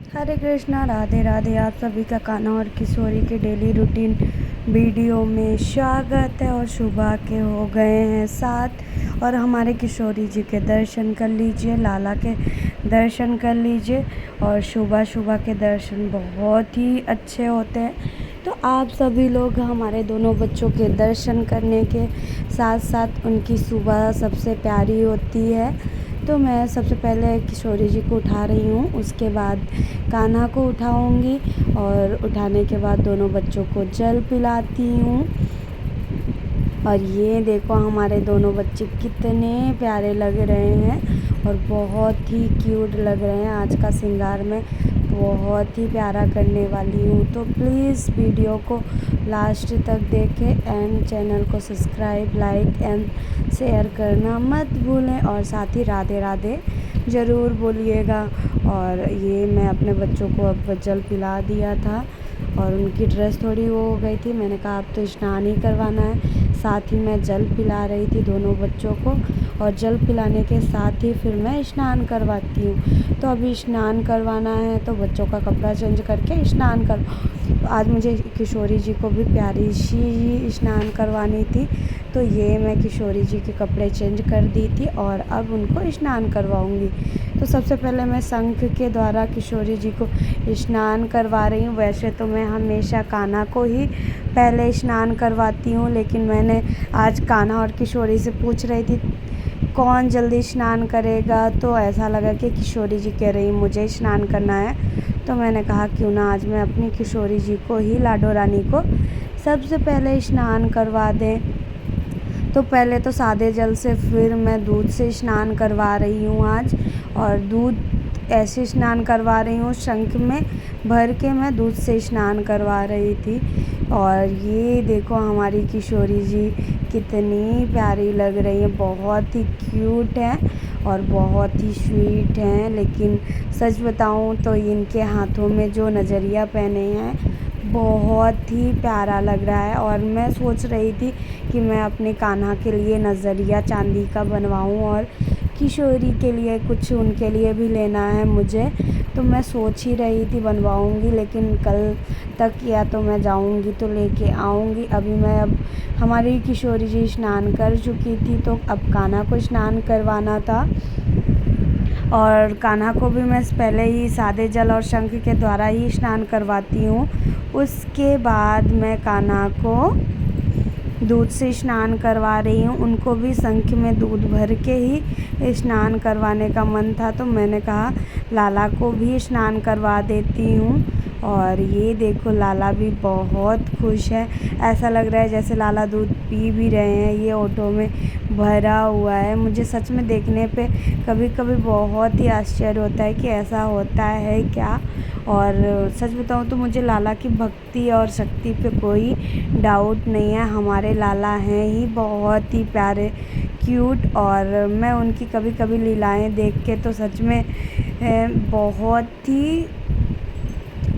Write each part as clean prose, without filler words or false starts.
हरे कृष्णा, राधे राधे। आप सभी का कान्हा और किशोरी के डेली रूटीन वीडियो में स्वागत है। और सुबह के हो गए हैं 7 और हमारे किशोरी जी के दर्शन कर लीजिए, लाला के दर्शन कर लीजिए। और सुबह सुबह के दर्शन बहुत ही अच्छे होते हैं। तो आप सभी लोग हमारे दोनों बच्चों के दर्शन करने के साथ साथ उनकी सुबह सबसे प्यारी होती है। तो मैं सबसे पहले किशोरी जी को उठा रही हूँ, उसके बाद कान्हा को उठाऊँगी और उठाने के बाद दोनों बच्चों को जल पिलाती हूँ। और ये देखो हमारे दोनों बच्चे कितने प्यारे लग रहे हैं और बहुत ही क्यूट लग रहे हैं। आज का श्रृंगार मैं बहुत ही प्यारा करने वाली हूँ, तो प्लीज़ वीडियो को लास्ट तक देखें एंड चैनल को सब्सक्राइब, लाइक एंड शेयर करना मत भूलें। और साथ ही राधे राधे ज़रूर बोलिएगा। और ये मैं अपने बच्चों को अब जल पिला दिया था और उनकी ड्रेस थोड़ी वो हो गई थी। मैंने कहा अब तो स्नान ही करवाना है। साथ ही मैं जल पिला रही थी दोनों बच्चों को और जल पिलाने के साथ ही फिर मैं स्नान करवाती हूँ। तो अभी स्नान करवाना है तो बच्चों का कपड़ा चेंज करके स्नान कर। आज मुझे किशोरी जी को भी प्यारी सी स्नान करवानी थी, तो ये मैं किशोरी जी के कपड़े चेंज कर दी थी और अब उनको स्नान करवाऊंगी। तो सबसे पहले मैं शंख के द्वारा किशोरी जी को स्नान करवा रही हूँ। वैसे तो मैं हमेशा कान्हा को ही पहले स्नान करवाती हूँ, लेकिन मैंने आज कान्हा और किशोरी से पूछ रही थी कौन जल्दी स्नान करेगा, तो ऐसा लगा कि किशोरी जी कह रही मुझे स्नान करना है। तो मैंने कहा क्यों ना आज मैं अपनी किशोरी जी को ही, लाडो रानी को सबसे पहले स्नान करवा दें। तो पहले तो सादे जल से फिर मैं दूध से स्नान करवा रही हूँ आज। और दूध ऐसे स्नान करवा रही हूँ, शंख में भर के मैं दूध से स्नान करवा रही थी। और ये देखो हमारी किशोरी जी कितनी प्यारी लग रही है, बहुत ही क्यूट है और बहुत ही स्वीट हैं। लेकिन सच बताऊँ तो इनके हाथों में जो नज़रिया पहने हैं बहुत ही प्यारा लग रहा है। और मैं सोच रही थी कि मैं अपने कान्हा के लिए नज़रिया चांदी का बनवाऊँ और किशोरी के लिए कुछ उनके लिए भी लेना है मुझे। तो मैं सोच ही रही थी बनवाऊँगी, लेकिन कल तक या तो मैं जाऊँगी तो लेके आऊँगी। अभी मैं अब हमारी किशोरी जी स्नान कर चुकी थी तो अब कान्हा को स्नान करवाना था। और कान्हा को भी मैं पहले ही सादे जल और शंख के द्वारा ही स्नान करवाती हूँ। उसके बाद मैं कान्हा को दूध से स्नान करवा रही हूँ। उनको भी शंख में दूध भर के ही स्नान करवाने का मन था, तो मैंने कहा लाला को भी स्नान करवा देती हूँ। और ये देखो लाला भी बहुत खुश है, ऐसा लग रहा है जैसे लाला दूध पी भी रहे हैं। ये ऑटो में भरा हुआ है। मुझे सच में देखने पे कभी कभी बहुत ही आश्चर्य होता है कि ऐसा होता है क्या। और सच बताऊँ तो मुझे लाला की भक्ति और शक्ति पे कोई डाउट नहीं है। हमारे लाला हैं ही बहुत ही प्यारे, क्यूट। और मैं उनकी कभी कभी लीलाएं देख के तो सच में बहुत ही,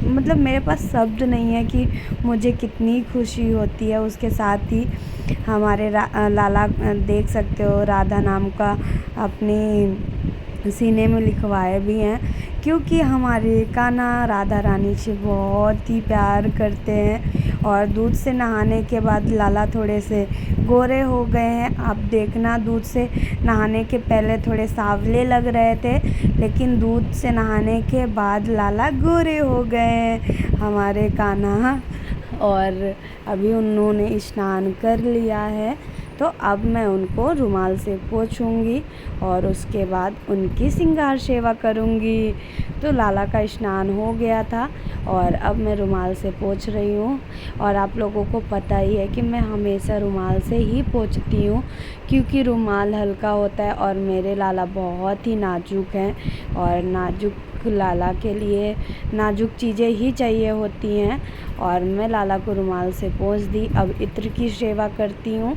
मतलब मेरे पास शब्द नहीं है कि मुझे कितनी खुशी होती है। उसके साथ ही हमारे लाला देख सकते हो राधा नाम का अपनी सीने में लिखवाए भी हैं, क्योंकि हमारे कान्हा राधा रानी से बहुत ही प्यार करते हैं। और दूध से नहाने के बाद लाला थोड़े से गोरे हो गए हैं। आप देखना, दूध से नहाने के पहले थोड़े सांवले लग रहे थे, लेकिन दूध से नहाने के बाद लाला गोरे हो गए हैं हमारे कान्हा। और अभी उन्होंने स्नान कर लिया है, तो अब मैं उनको रुमाल से पोंछूंगी और उसके बाद उनकी श्रृंगार सेवा करूंगी। तो लाला का स्नान हो गया था और अब मैं रुमाल से पोंछ रही हूँ। और आप लोगों को पता ही है कि मैं हमेशा रुमाल से ही पोंछती हूँ, क्योंकि रुमाल हल्का होता है और मेरे लाला बहुत ही नाजुक हैं और नाजुक लाला के लिए नाजुक चीज़ें ही चाहिए होती हैं। और मैं लाला को रुमाल से पोंछ दी। अब इत्र की सेवा करती हूँ।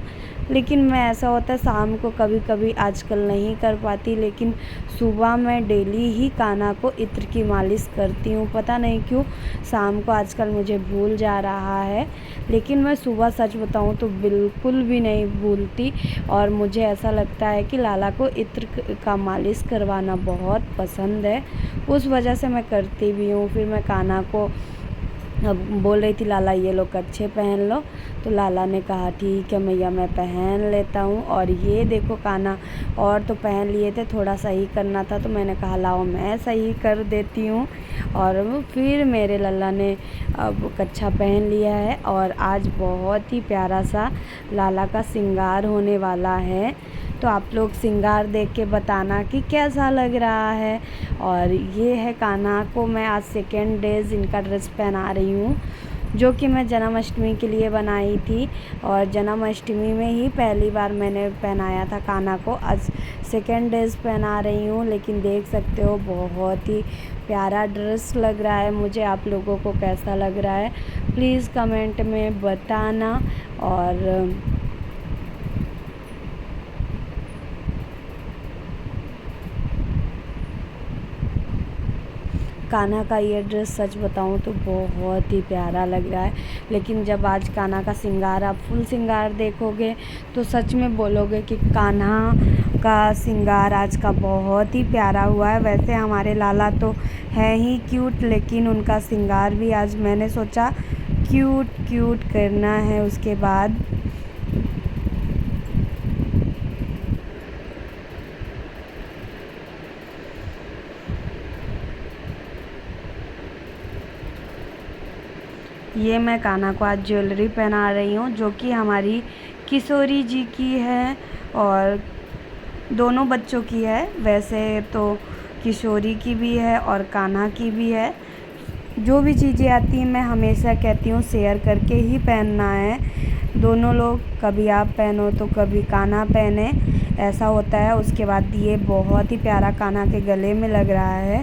लेकिन मैं ऐसा होता है शाम को कभी कभी आजकल नहीं कर पाती, लेकिन सुबह मैं डेली ही कान्हा को इत्र की मालिश करती हूँ। पता नहीं क्यों शाम को आजकल मुझे भूल जा रहा है, लेकिन मैं सुबह सच बताऊँ तो बिल्कुल भी नहीं भूलती। और मुझे ऐसा लगता है कि लाला को इत्र का मालिश करवाना बहुत पसंद है, उस वजह से मैं करती भी हूँ। फिर मैं कान्हा को अब बोल रही थी लाला ये लो कच्छे पहन लो, तो लाला ने कहा ठीक है मैया मैं पहन लेता हूँ। और ये देखो कान्हा और तो पहन लिए थे, थोड़ा सही करना था तो मैंने कहा लाओ मैं सही कर देती हूँ। और फिर मेरे लल्ला ने अब कच्छा पहन लिया है और आज बहुत ही प्यारा सा लाला का श्रृंगार होने वाला है। तो आप लोग श्रृंगार देख के बताना कि कैसा लग रहा है। और ये है कान्हा को मैं आज सेकेंड डेज़ इनका ड्रेस पहना रही हूँ, जो कि मैं जन्माष्टमी के लिए बनाई थी। और जन्माष्टमी में ही पहली बार मैंने पहनाया था कान्हा को, आज सेकेंड डेज़ पहना रही हूँ। लेकिन देख सकते हो बहुत ही प्यारा ड्रेस लग रहा है मुझे। आप लोगों को कैसा लग रहा है प्लीज़ कमेंट में बताना। और कान्हा का ये ड्रेस सच बताऊँ तो बहुत ही प्यारा लग रहा है। लेकिन जब आज कान्हा का श्रृंगार आप फुल श्रृंगार देखोगे तो सच में बोलोगे कि कान्हा का श्रृंगार आज का बहुत ही प्यारा हुआ है। वैसे हमारे लाला तो है ही क्यूट, लेकिन उनका श्रृंगार भी आज मैंने सोचा क्यूट करना है। उसके बाद ये मैं कान्हा को आज ज्वेलरी पहना रही हूँ, जो कि हमारी किशोरी जी की है और दोनों बच्चों की है। वैसे तो किशोरी की भी है और कान्हा की भी है। जो भी चीज़ें आती हैं मैं हमेशा कहती हूँ शेयर करके ही पहनना है। दोनों लोग, कभी आप पहनो तो कभी कान्हा पहने, ऐसा होता है। उसके बाद ये बहुत ही प्यारा कान्हा के गले में लग रहा है।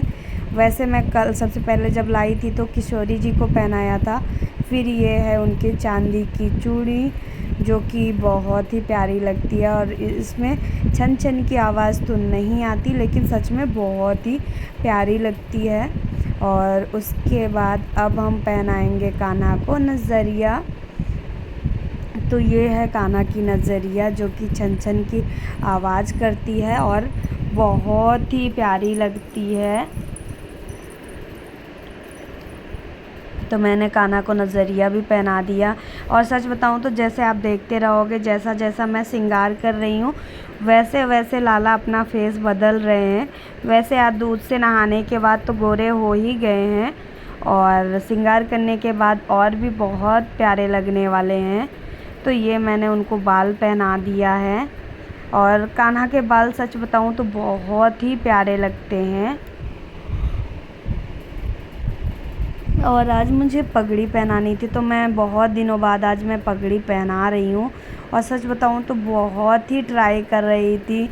वैसे मैं कल सबसे पहले जब लाई थी तो किशोरी जी को पहनाया था। फिर ये है उनकी चांदी की चूड़ी, जो कि बहुत ही प्यारी लगती है। और इसमें छन छन की आवाज़ तो नहीं आती, लेकिन सच में बहुत ही प्यारी लगती है। और उसके बाद अब हम पहनाएंगे कान्हा को नज़रिया। तो ये है कान्हा की नज़रिया, जो कि छन छन की आवाज़ करती है और बहुत ही प्यारी लगती है। तो मैंने कान्हा को नज़रिया भी पहना दिया। और सच बताऊं तो जैसे आप देखते रहोगे, जैसा जैसा मैं श्रृंगार कर रही हूँ वैसे वैसे लाला अपना फेस बदल रहे हैं। वैसे आज दूध से नहाने के बाद तो गोरे हो ही गए हैं, और श्रृंगार करने के बाद और भी बहुत प्यारे लगने वाले हैं। तो ये मैंने उनको बाल पहना दिया है। और कान्हा के बाल सच बताऊं तो बहुत ही प्यारे लगते हैं। और आज मुझे पगड़ी पहनानी थी, तो मैं बहुत दिनों बाद आज मैं पगड़ी पहना रही हूँ। और सच बताऊँ तो बहुत ही ट्राई कर रही थी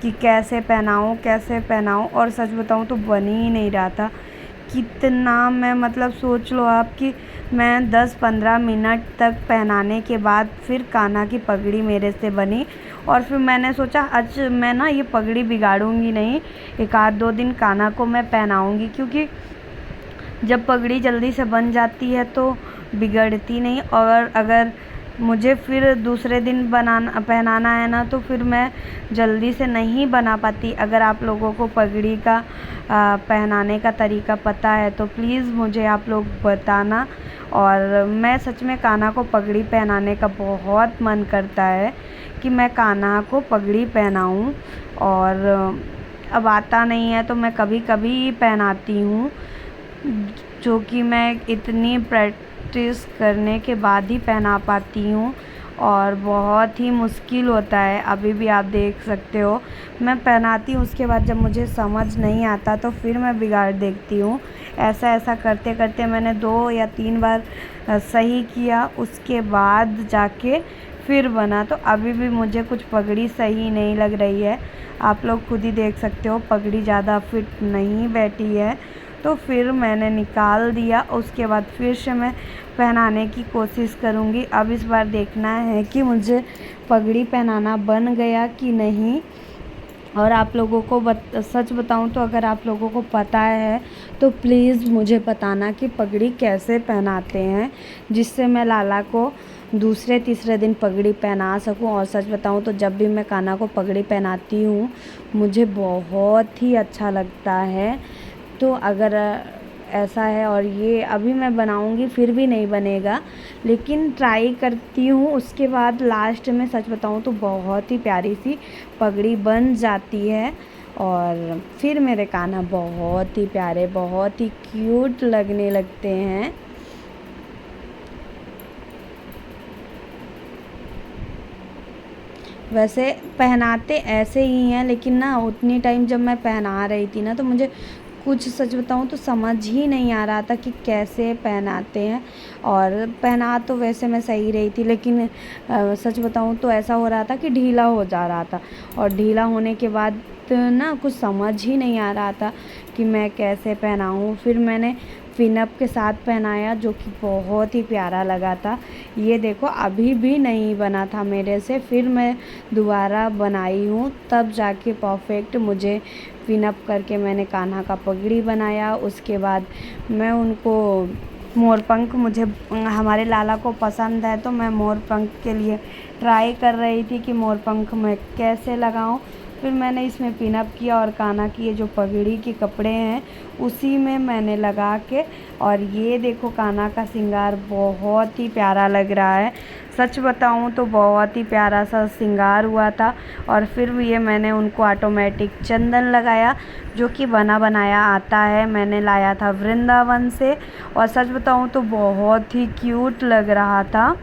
कि कैसे पहनाऊँ, और सच बताऊँ तो बन ही नहीं रहा था। कितना मैं मतलब सोच लो आप कि मैं 10-15 मिनट तक पहनाने के बाद फिर कान्हा की पगड़ी मेरे से बनी। और फिर मैंने सोचा आज मैं ना ये पगड़ी बिगाड़ूंगी नहीं, 1-2 दिन कान्हा को मैं पहनाऊंगी, क्योंकि जब पगड़ी जल्दी से बन जाती है तो बिगड़ती नहीं। और अगर मुझे फिर दूसरे दिन पहनाना है ना, तो फिर मैं जल्दी से नहीं बना पाती। अगर आप लोगों को पगड़ी का पहनाने का तरीका पता है तो प्लीज़ मुझे आप लोग बताना। और मैं सच में कान्हा को पगड़ी पहनाने का बहुत मन करता है कि मैं कान्हा को पगड़ी पहनाऊँ, और अब आता नहीं है तो मैं कभी कभी पहनाती हूँ, जो कि मैं इतनी प्रैक्टिस करने के बाद ही पहना पाती हूँ। और बहुत ही मुश्किल होता है। अभी भी आप देख सकते हो मैं पहनाती हूँ, उसके बाद जब मुझे समझ नहीं आता तो फिर मैं बिगाड़ देखती हूँ। ऐसा करते करते मैंने 2 या 3 बार सही किया, उसके बाद जाके फिर बना। तो अभी भी मुझे कुछ पगड़ी सही नहीं लग रही है। आप लोग खुद ही देख सकते हो पगड़ी ज़्यादा फिट नहीं बैठी है। तो फिर मैंने निकाल दिया। उसके बाद फिर से मैं पहनाने की कोशिश करूँगी। अब इस बार देखना है कि मुझे पगड़ी पहनाना बन गया कि नहीं। और आप लोगों को सच बताऊं तो अगर आप लोगों को पता है तो प्लीज़ मुझे बताना कि पगड़ी कैसे पहनाते हैं, जिससे मैं लाला को दूसरे तीसरे दिन पगड़ी पहना सकूं। और सच बताऊं तो जब भी मैं कान्हा को पगड़ी पहनाती हूँ मुझे बहुत ही अच्छा लगता है। तो अगर ऐसा है, और ये अभी मैं बनाऊंगी फिर भी नहीं बनेगा, लेकिन ट्राई करती हूँ। उसके बाद लास्ट में सच बताऊँ तो बहुत ही प्यारी सी पगड़ी बन जाती है। और फिर मेरे कान्हा बहुत ही प्यारे, बहुत ही क्यूट लगने लगते हैं। वैसे पहनाते ऐसे ही हैं, लेकिन ना उतनी टाइम जब मैं पहना रही थी ना तो मुझे कुछ सच बताऊँ तो समझ ही नहीं आ रहा था कि कैसे पहनाते हैं। और पहना तो वैसे मैं सही रही थी, लेकिन सच बताऊँ तो ऐसा हो रहा था कि ढीला हो जा रहा था। और ढीला होने के बाद ना कुछ समझ ही नहीं आ रहा था कि मैं कैसे पहनाऊँ। फिर मैंने पिनअप के साथ पहनाया, जो कि बहुत ही प्यारा लगा था। ये देखो अभी भी नहीं बना था मेरे से, फिर मैं दोबारा बनाई हूँ, तब जाके परफेक्ट मुझे पिनअप करके मैंने कान्हा का पगड़ी बनाया। उसके बाद मैं उनको मोरपंख, मुझे हमारे लाला को पसंद है तो मैं मोरपंख के लिए ट्राई कर रही थी कि मोरपंख मैं कैसे लगाऊं। फिर मैंने इसमें पिनअप किया और कान्हा की ये जो पगड़ी के कपड़े हैं उसी में मैंने लगा के, और ये देखो कान्हा का श्रृंगार बहुत ही प्यारा लग रहा है। सच बताऊं तो बहुत ही प्यारा सा श्रृंगार हुआ था। और फिर ये मैंने उनको ऑटोमेटिक चंदन लगाया, जो कि बना बनाया आता है, मैंने लाया था वृंदावन से। और सच बताऊं तो बहुत ही क्यूट लग रहा था।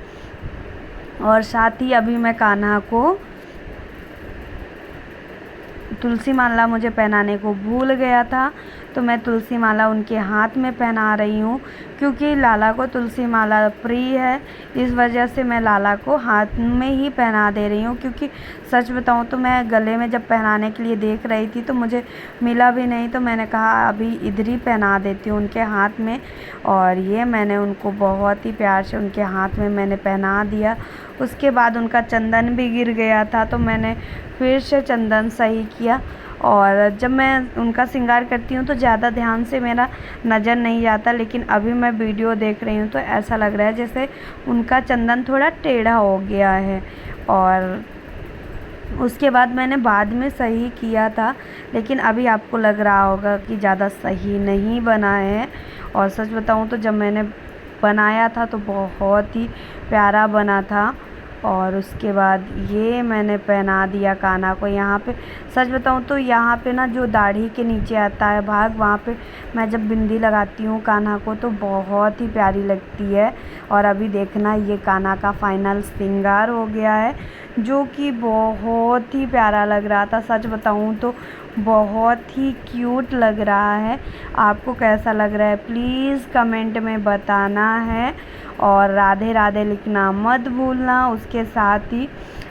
और साथ ही अभी मैं कान्हा को तुलसी माला मुझे पहनाने को भूल गया था, तो मैं तुलसी माला उनके हाथ में पहना रही हूँ, क्योंकि लाला को तुलसी माला प्रिय है। इस वजह से मैं लाला को हाथ में ही पहना दे रही हूँ। क्योंकि सच बताऊँ तो मैं गले में जब पहनाने के लिए देख रही थी तो मुझे मिला भी नहीं, तो मैंने कहा अभी इधर ही पहना देती हूँ उनके हाथ में। और ये मैंने उनको बहुत ही प्यार से उनके हाथ में मैंने पहना दिया। उसके बाद उनका चंदन भी गिर गया था, तो मैंने फिर से चंदन सही किया। और जब मैं उनका श्रृंगार करती हूँ तो ज़्यादा ध्यान से मेरा नज़र नहीं जाता, लेकिन अभी मैं वीडियो देख रही हूँ तो ऐसा लग रहा है जैसे उनका चंदन थोड़ा टेढ़ा हो गया है। और उसके बाद मैंने बाद में सही किया था, लेकिन अभी आपको लग रहा होगा कि ज़्यादा सही नहीं बना है। और सच बताऊँ तो जब मैंने बनाया था तो बहुत ही प्यारा बना था। और उसके बाद ये मैंने पहना दिया कान्हा को यहाँ पे। सच बताऊँ तो यहाँ पे ना जो दाढ़ी के नीचे आता है भाग, वहाँ पे मैं जब बिंदी लगाती हूँ कान्हा को तो बहुत ही प्यारी लगती है। और अभी देखना ये कान्हा का फाइनल श्रृंगार हो गया है, जो कि बहुत ही प्यारा लग रहा था। सच बताऊँ तो बहुत ही क्यूट लग रहा है। आपको कैसा लग रहा है प्लीज़ कमेंट में बताना है। और राधे राधे लिखना मत भूलना। उसके साथ ही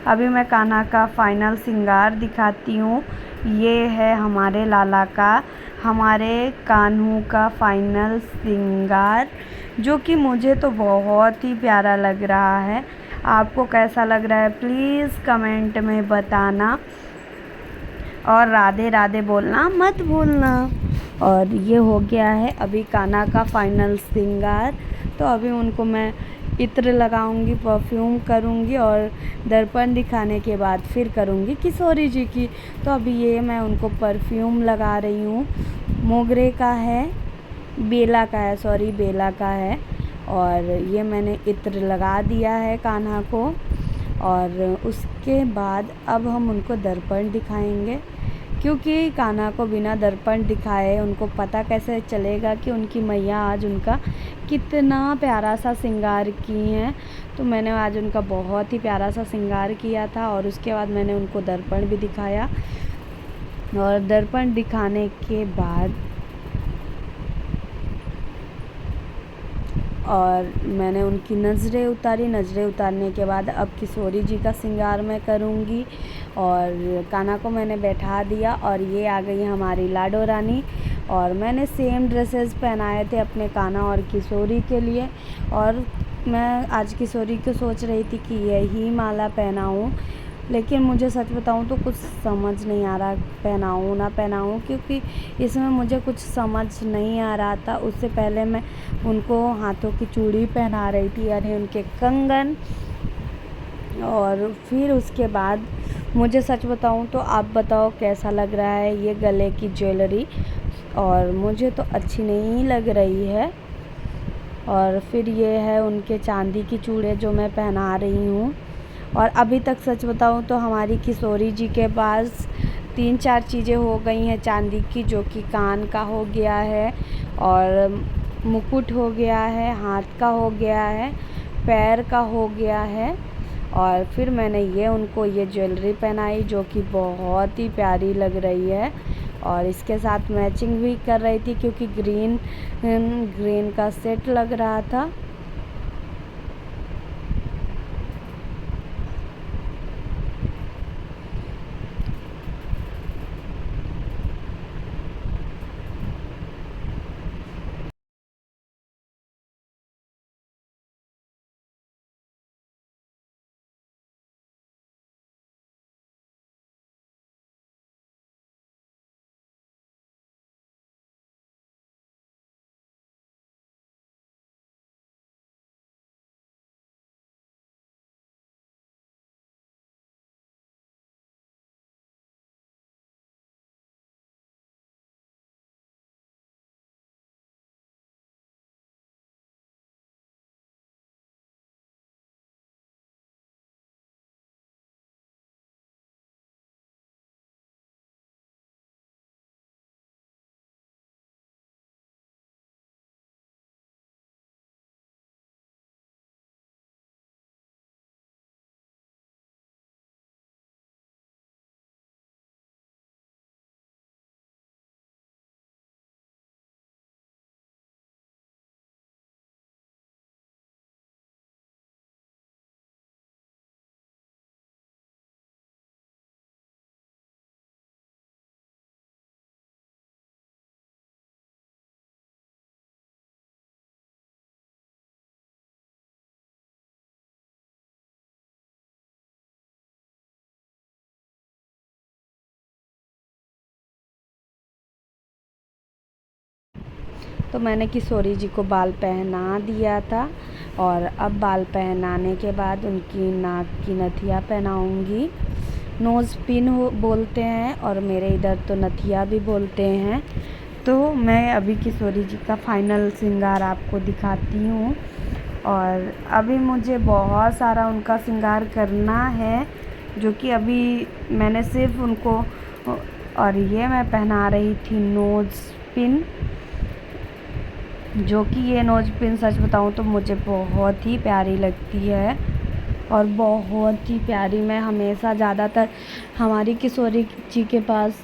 अभी मैं कान्हा का फाइनल श्रृंगार दिखाती हूँ। ये है हमारे लाला का, हमारे कान्हू का फाइनल श्रृंगार, जो कि मुझे तो बहुत ही प्यारा लग रहा है। आपको कैसा लग रहा है प्लीज़ कमेंट में बताना। और राधे राधे बोलना मत भूलना। और ये हो गया है अभी कान्हा का फाइनल श्रृंगार। तो अभी उनको मैं इत्र लगाऊंगी, परफ्यूम करूंगी, और दर्पण दिखाने के बाद फिर करूंगी किशोरी जी की। तो अभी ये मैं उनको परफ्यूम लगा रही हूँ। मोगरे का है, बेला का है, सॉरी बेला का है। और ये मैंने इत्र लगा दिया है कान्हा को। और उसके बाद अब हम उनको दर्पण दिखाएंगे, क्योंकि कान्हा को बिना दर्पण दिखाए उनको पता कैसे चलेगा कि उनकी मैया आज उनका कितना प्यारा सा श्रृंगार की हैं। तो मैंने आज उनका बहुत ही प्यारा सा श्रृंगार किया था। और उसके बाद मैंने उनको दर्पण भी दिखाया। और दर्पण दिखाने के बाद और मैंने उनकी नज़रें उतारी। नज़रें उतारने के बाद अब किशोरी जी का श्रृंगार मैं करूँगी। और कान्हा को मैंने बैठा दिया और ये आ गई हमारी लाडो रानी। और मैंने सेम ड्रेसेस पहनाए थे अपने कान्हा और किशोरी के लिए। और मैं आज किशोरी को सोच रही थी कि यही माला पहनाऊँ, लेकिन मुझे सच बताऊँ तो कुछ समझ नहीं आ रहा पहनाऊँ ना पहनाऊँ, क्योंकि इसमें मुझे कुछ समझ नहीं आ रहा था। उससे पहले मैं उनको हाथों की चूड़ी पहना रही थी, यानी उनके कंगन। और फिर उसके बाद मुझे सच बताऊँ तो आप बताओ कैसा लग रहा है ये गले की ज्वेलरी। और मुझे तो अच्छी नहीं लग रही है। और फिर ये है उनके चांदी की चूड़े जो मैं पहना रही हूँ। और अभी तक सच बताऊँ तो हमारी किशोरी जी के पास 3-4 चीज़ें हो गई हैं चांदी की, जो कि कान का हो गया है और मुकुट हो गया है, हाथ का हो गया है, पैर का हो गया है। और फिर मैंने उनको ये ज्वेलरी पहनाई जो कि बहुत ही प्यारी लग रही है। और इसके साथ मैचिंग भी कर रही थी, क्योंकि ग्रीन का सेट लग रहा था। तो मैंने किशोरी जी को बाल पहना दिया था। और अब बाल पहनाने के बाद उनकी नाक की नथिया पहनाऊंगी। नोज़ पिन बोलते हैं, और मेरे इधर तो नथिया भी बोलते हैं। तो मैं अभी किशोरी जी का फाइनल श्रृंगार आपको दिखाती हूँ। और अभी मुझे बहुत सारा उनका श्रृंगार करना है, जो कि अभी मैंने सिर्फ उनको, और ये मैं पहना रही थी नोज़ पिन, जो कि ये नोज़ पिन सच बताऊँ तो मुझे बहुत ही प्यारी लगती है। और बहुत ही प्यारी, मैं हमेशा ज़्यादातर हमारी किशोरी जी के पास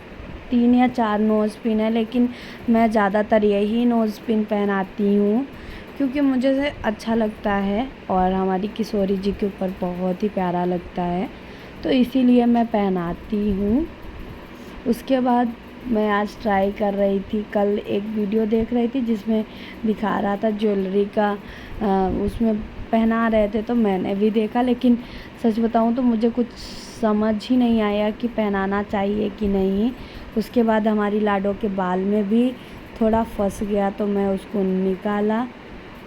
3 या 4 नोज़ पिन है, लेकिन मैं ज़्यादातर यही नोज़ पिन पहनाती हूँ, क्योंकि मुझे अच्छा लगता है और हमारी किशोरी जी के ऊपर बहुत ही प्यारा लगता है, तो इसीलिए मैं पहनाती हूँ। उसके बाद मैं आज ट्राई कर रही थी, कल एक वीडियो देख रही थी जिसमें दिखा रहा था ज्वेलरी का, उसमें पहना रहे थे, तो मैंने भी देखा, लेकिन सच बताऊं तो मुझे कुछ समझ ही नहीं आया कि पहनाना चाहिए कि नहीं। उसके बाद हमारी लाडो के बाल में भी थोड़ा फंस गया, तो मैं उसको निकाला।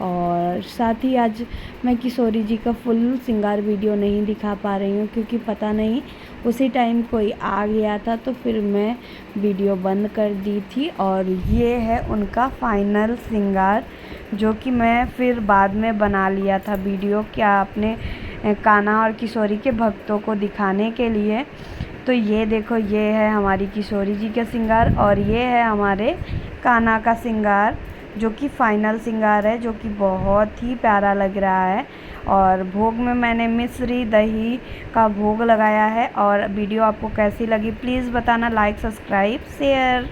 और साथ ही आज मैं किशोरी जी का फुल श्रृंगार वीडियो नहीं दिखा पा रही हूँ, क्योंकि पता नहीं उसी टाइम कोई आ गया था, तो फिर मैं वीडियो बंद कर दी थी। और ये है उनका फाइनल श्रृंगार, जो कि मैं फिर बाद में बना लिया था वीडियो, क्या अपने कान्हा और किशोरी के भक्तों को दिखाने के लिए। तो ये देखो, ये है हमारी किशोरी जी का श्रृंगार, और ये है हमारे कान्हा का श्रृंगार, जो कि फाइनल श्रृंगार है, जो कि बहुत ही प्यारा लग रहा है। और भोग में मैंने मिश्री दही का भोग लगाया है। और वीडियो आपको कैसी लगी प्लीज़ बताना, लाइक सब्सक्राइब शेयर।